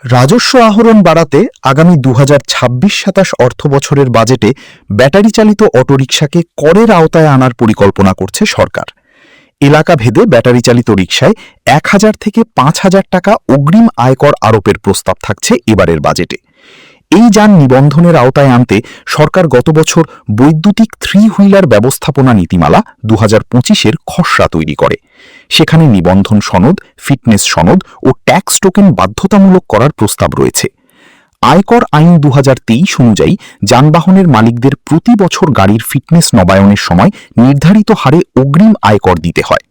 রাজস্ব আহরণ বাড়াতে আগামী 2026-27 অর্থবছরের বাজেটে ব্যাটারি চালিত অটোরিকশাকে করের আওতায় আনার পরিকল্পনা করছে সরকার। এলাকা ভেদে ব্যাটারি চালিত রিকশায় 1000 থেকে 5000 টাকা অগ্রিম আয়কর আরোপের প্রস্তাব থাকছে এবারের বাজেটে। এই যান নিবন্ধনের আওতায় আনতে সরকার গত বছর বৈদ্যুতিক 3 হুইলার ব্যবস্থাপনা নীতিমালা 2025-এর খসড়া তৈরি করে। সেখানে নিবন্ধন সনদ, ফিটনেস সনদ ও ট্যাক্স টোকেন বাধ্যতামূলক করার প্রস্তাব রয়েছে। আয়কর আইন 2023 অনুযায়ী যানবাহনের মালিকদের প্রতি বছর গাড়ির ফিটনেস নবায়নের সময় নির্ধারিত হারে অগ্রিম আয়কর দিতে হয়।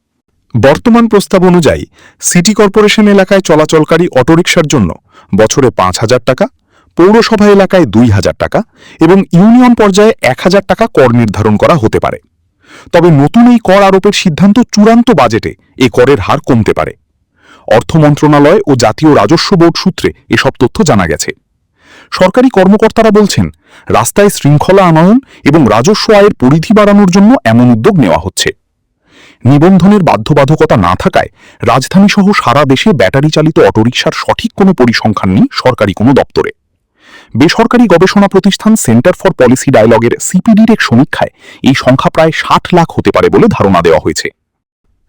বর্তমান প্রস্তাব অনুযায়ী সিটি কর্পোরেশন এলাকায় চলাচলকারী অটোরিকশার জন্য বছরে 5000 টাকা, পৌরসভা এলাকায় 2000 টাকা এবং ইউনিয়ন পর্যায়ে 1000 টাকা কর নির্ধারণ করা হতে পারে। তবে নতুন এই কর আরোপের সিদ্ধান্ত চূড়ান্ত বাজেটে এ করের হার কমতে পারে। অর্থ মন্ত্রণালয় ও জাতীয় রাজস্ব বোর্ড সূত্রে এসব তথ্য জানা গেছে। সরকারি কর্মকর্তারা বলছেন, রাস্তায় শৃঙ্খলা আনয়ন এবং রাজস্ব আয়ের পরিধি বাড়ানোর জন্য এমন উদ্যোগ নেওয়া হচ্ছে। নিবন্ধনের বাধ্যবাধকতা না থাকায় রাজধানীসহ সারা দেশে ব্যাটারি চালিত অটোরিকশার সঠিক কোনো পরিসংখ্যান নেই সরকারি কোনো দপ্তরে। বেসরকারি গবেষণা প্রতিষ্ঠান সেন্টার ফর পলিসি ডায়ালগের সিপিডির এক সমীক্ষায় এই সংখ্যা প্রায় 60 লাখ হতে পারে বলে ধারণা দেওয়া হয়েছে।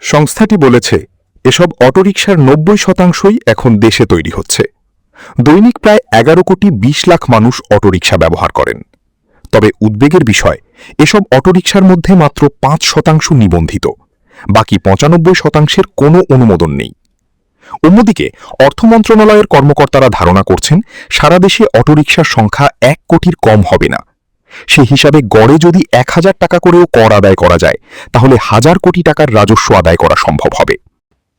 সংস্থাটি বলেছে, এসব অটোরিকশার 90%ই এখন দেশে তৈরি হচ্ছে। দৈনিক প্রায় 11 কোটি 20 লাখ মানুষ অটোরিকশা ব্যবহার করেন। তবে উদ্বেগের বিষয়, এসব অটোরিকশার মধ্যে মাত্র 5% নিবন্ধিত, বাকি 95%-এর কোনো অনুমোদন নেই। অন্যদিকে অর্থ মন্ত্রণালয়ের কর্মকর্তারা ধারণা করছেন, সারা দেশে অটোরিকশার সংখ্যা 1 কোটির কম হবে না। সে হিসাবে গড়ে যদি 1000 টাকা করেও কর আদায় করা যায়, তাহলে 1000 কোটি টাকার রাজস্ব আদায় করা সম্ভব হবে।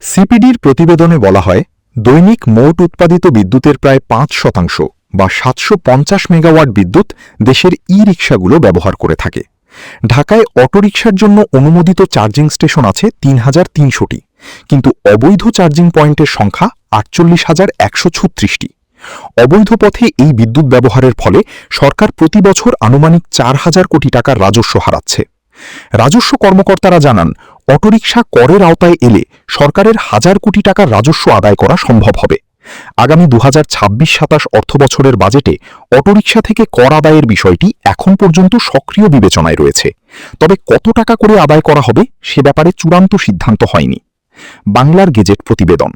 সিপিডির প্রতিবেদনে বলা হয়, দৈনিক মোট উৎপাদিত বিদ্যুতের প্রায় 5% বা 750 মেগাওয়াট বিদ্যুৎ দেশের ই-রিকশাগুলো ব্যবহার করে থাকে। ঢাকায় অটোরিকশার জন্য অনুমোদিত চার্জিং স্টেশন আছে 3300টি, কিন্তু অবৈধ চার্জিং পয়েন্টের সংখ্যা 48,136টি। অবৈধ পথে এই বিদ্যুৎ ব্যবহারের ফলে সরকার প্রতি বছর আনুমানিক 4000 কোটি টাকার রাজস্ব হারাচ্ছে। রাজস্ব কর্মকর্তারা জানান, অটোরিকশা করের আওতায় এলে সরকারের 1000 কোটি টাকার রাজস্ব আদায় করা সম্ভব হবে। আগামী 2026-27 অর্থবছরের বাজেটে অটোরিকশা থেকে কর আদায়ের বিষয়টি এখন পর্যন্ত সক্রিয় বিবেচনায় রয়েছে। তবে কত টাকা করে আদায় করা হবে সে ব্যাপারে চূড়ান্ত সিদ্ধান্ত হয়নি। বাংলার গেজেট প্রতিবেদন।